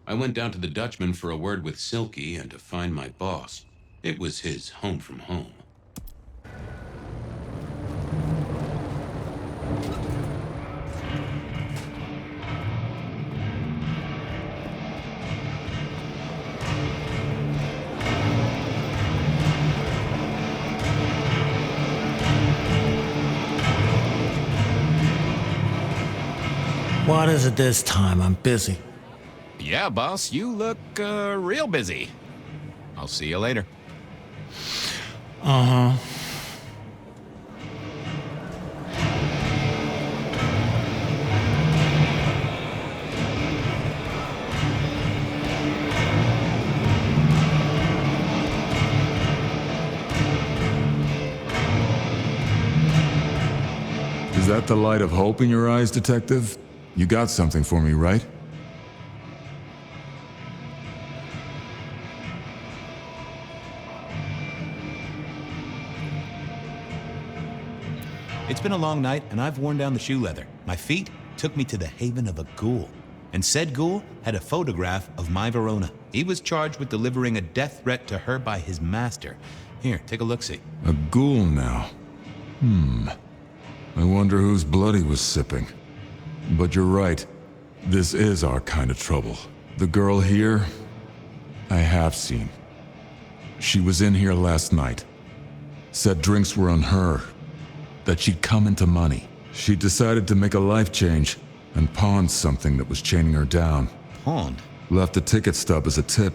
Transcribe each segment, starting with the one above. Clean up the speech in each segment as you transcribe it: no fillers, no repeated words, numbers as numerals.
I went down to the Dutchman for a word with Silky and to find my boss. It was his home from home. What is it this time? I'm busy. Yeah, boss, you look, real busy. I'll see you later. Uh-huh. Is that the light of hope in your eyes, Detective? You got something for me, right? It's been a long night, and I've worn down the shoe leather. My feet took me to the haven of a ghoul. And said ghoul had a photograph of my Verona. He was charged with delivering a death threat to her by his master. Here, take a look-see. A ghoul now. I wonder whose blood he was sipping. But you're right. This is our kind of trouble. The girl here, I have seen. She was in here last night. Said drinks were on her. That she'd come into money. She decided to make a life change and pawned something that was chaining her down. Pawned? Left a ticket stub as a tip.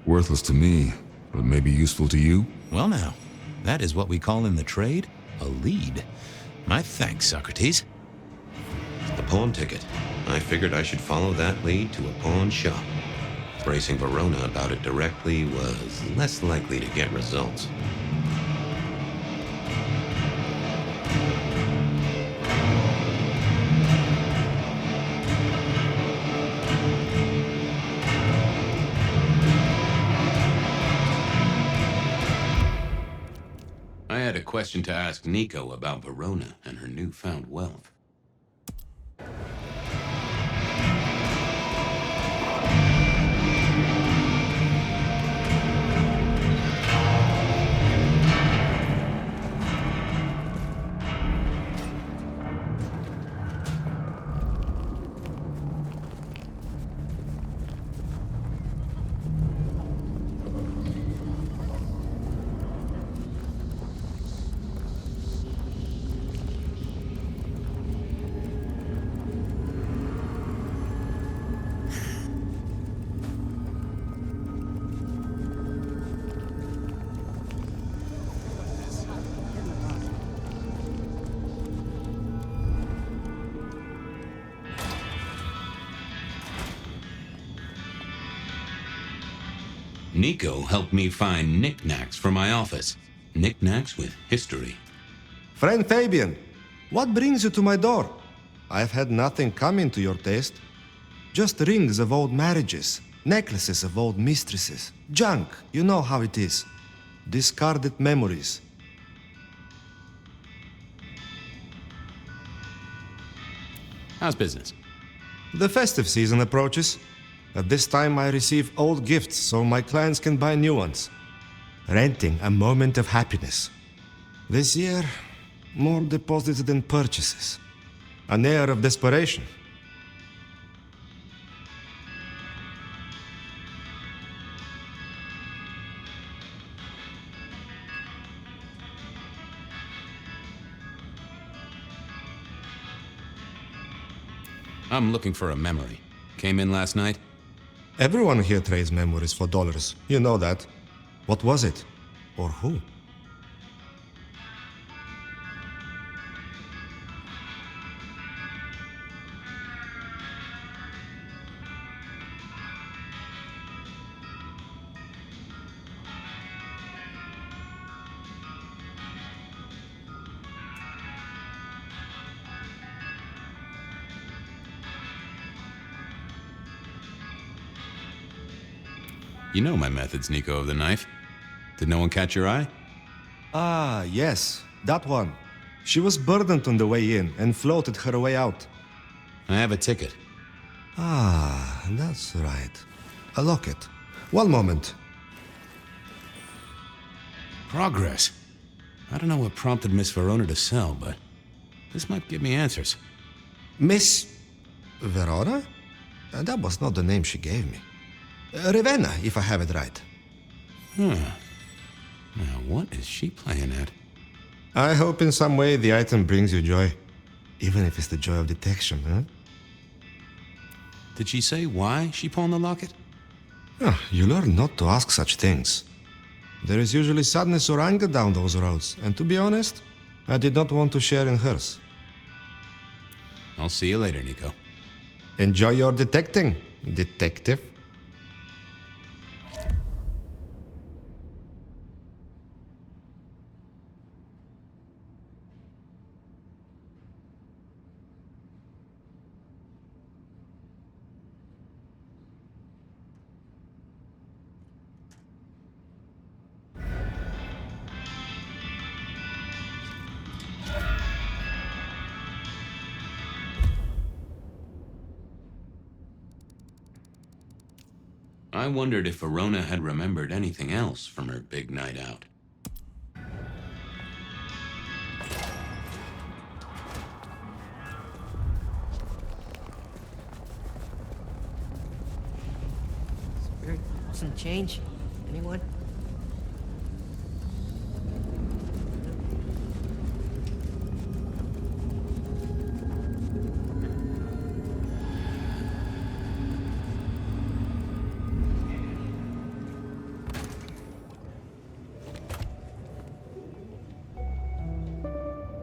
Worthless to me, but maybe useful to you? Well now, that is what we call in the trade a lead. My thanks, Socrates. The pawn ticket. I figured I should follow that lead to a pawn shop. Bracing Verona about it directly was less likely to get results. I had a question to ask Nico about Verona and her newfound wealth. Nico helped me find knickknacks for my office. Knickknacks with history. Friend Fabian, what brings you to my door? I've had nothing coming to your taste. Just rings of old marriages, necklaces of old mistresses, junk, you know how it is. Discarded memories. How's business? The festive season approaches. At this time I receive old gifts so my clients can buy new ones. Renting a moment of happiness. This year, more deposits than purchases. An air of desperation. I'm looking for a memory. Came in last night? Everyone here trades memories for dollars. You know that. What was it? Or who? You know my methods, Nico of the Knife. Did no one catch your eye? Ah, yes, that one. She was burdened on the way in and floated her way out. I have a ticket. Ah, that's right. A locket. One moment. Progress. I don't know what prompted Miss Verona to sell, but this might give me answers. Miss Verona? That was not the name she gave me. Ravenna, if I have it right. Now, what is she playing at? I hope in some way the item brings you joy. Even if it's the joy of detection, huh? Did she say why she pawned the locket? Ah, you learn not to ask such things. There is usually sadness or anger down those roads, and to be honest, I did not want to share in hers. I'll see you later, Nico. Enjoy your detecting, detective. I wondered if Verona had remembered anything else from her big night out. Spirit, some change? Anyone?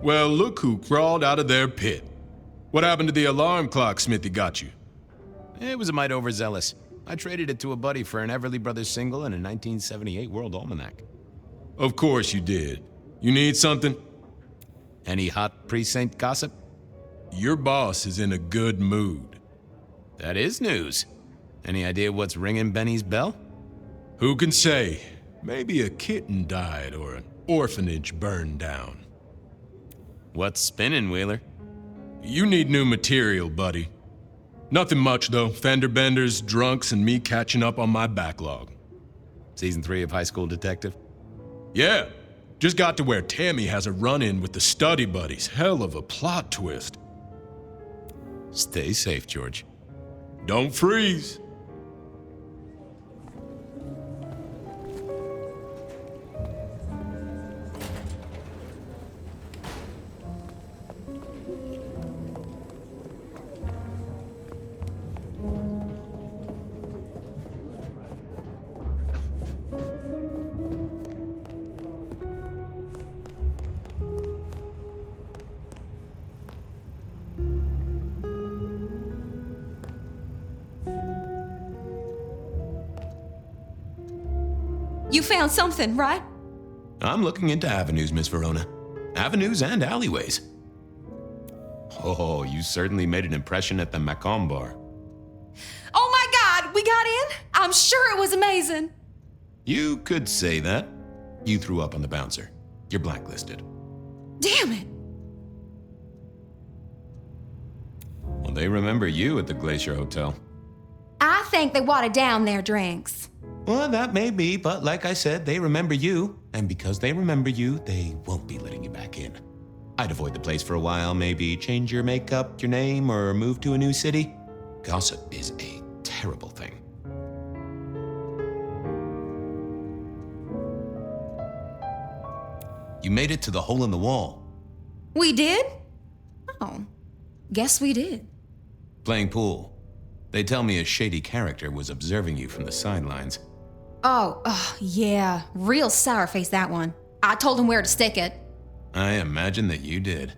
Well, look who crawled out of their pit. What happened to the alarm clock Smithy got you? It was a mite overzealous. I traded it to a buddy for an Everly Brothers single and a 1978 World Almanac. Of course you did. You need something? Any hot precinct gossip? Your boss is in a good mood. That is news. Any idea what's ringing Benny's bell? Who can say? Maybe a kitten died or an orphanage burned down. What's spinning, Wheeler? You need new material, buddy. Nothing much, though. Fender benders, drunks, and me catching up on my backlog. Season 3 of High School Detective? Yeah, just got to where Tammy has a run-in with the study buddies. Hell of a plot twist. Stay safe, George. Don't freeze. You found something, right? I'm looking into avenues, Miss Verona. Avenues and alleyways. Oh, you certainly made an impression at the Macomb bar. Oh my God, we got in? I'm sure it was amazing. You could say that. You threw up on the bouncer. You're blacklisted. Damn it. Well, they remember you at the Glacier Hotel. I think they watered down their drinks. Well, that may be, but like I said, they remember you. And because they remember you, they won't be letting you back in. I'd avoid the place for a while, maybe change your makeup, your name, or move to a new city. Gossip is a terrible thing. You made it to the hole in the wall. We did? Oh, guess we did. Playing pool. They tell me a shady character was observing you from the sidelines. Oh, yeah, real sour face, that one. I told him where to stick it. I imagine that you did.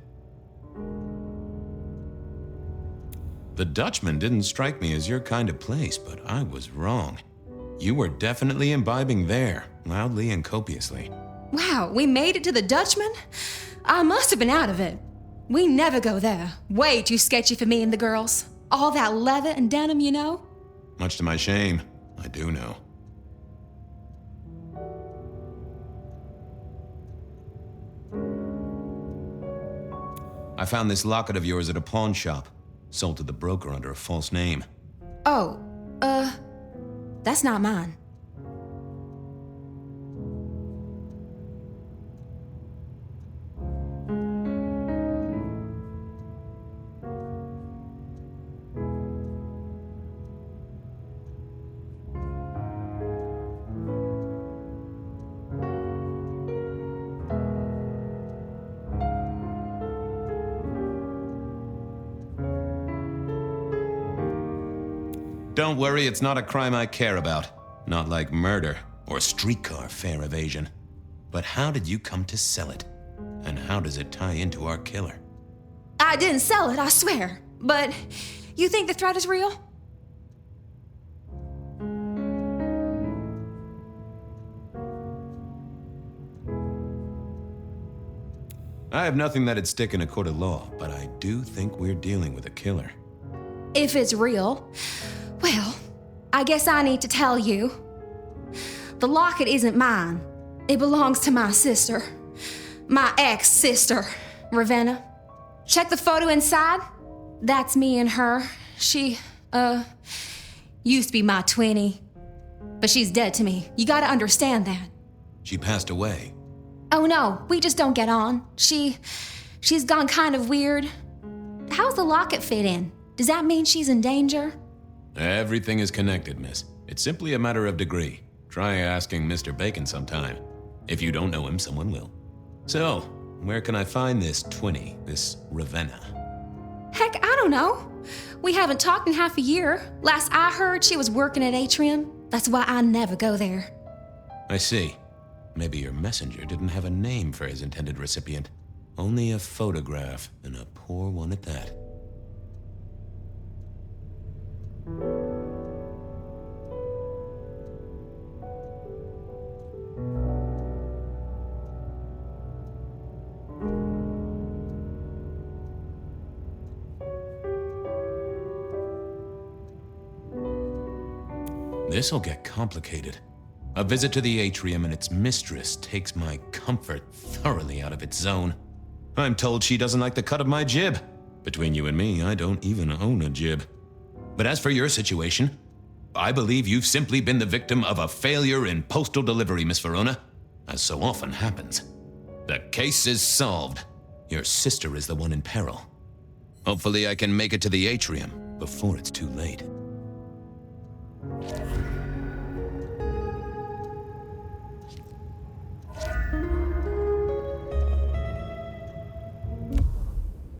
The Dutchman didn't strike me as your kind of place, but I was wrong. You were definitely imbibing there, loudly and copiously. Wow, we made it to the Dutchman? I must have been out of it. We never go there. Way too sketchy for me and the girls. All that leather and denim, you know? Much to my shame, I do know. I found this locket of yours at a pawn shop, sold to the broker under a false name. Oh, that's not mine. Don't worry, it's not a crime I care about. Not like murder or streetcar fare evasion. But how did you come to sell it? And how does it tie into our killer? I didn't sell it, I swear. But you think the threat is real? I have nothing that'd stick in a court of law, but I do think we're dealing with a killer. If it's real, well, I guess I need to tell you. The locket isn't mine. It belongs to my sister. My ex-sister, Ravenna. Check the photo inside. That's me and her. She, used to be my twinnie. But she's dead to me. You gotta understand that. She passed away. Oh no, we just don't get on. She's gone kind of weird. How's the locket fit in? Does that mean she's in danger? Everything is connected, miss. It's simply a matter of degree. Try asking Mr. Bacon sometime. If you don't know him, someone will. So, where can I find this twinnie, this Ravenna? Heck, I don't know. We haven't talked in half a year. Last I heard, she was working at Atrium. That's why I never go there. I see. Maybe your messenger didn't have a name for his intended recipient. Only a photograph, and a poor one at that. This'll get complicated. A visit to the atrium and its mistress takes my comfort thoroughly out of its zone. I'm told she doesn't like the cut of my jib. Between you and me, I don't even own a jib. But as for your situation, I believe you've simply been the victim of a failure in postal delivery, Miss Verona, as so often happens. The case is solved. Your sister is the one in peril. Hopefully I can make it to the atrium before it's too late.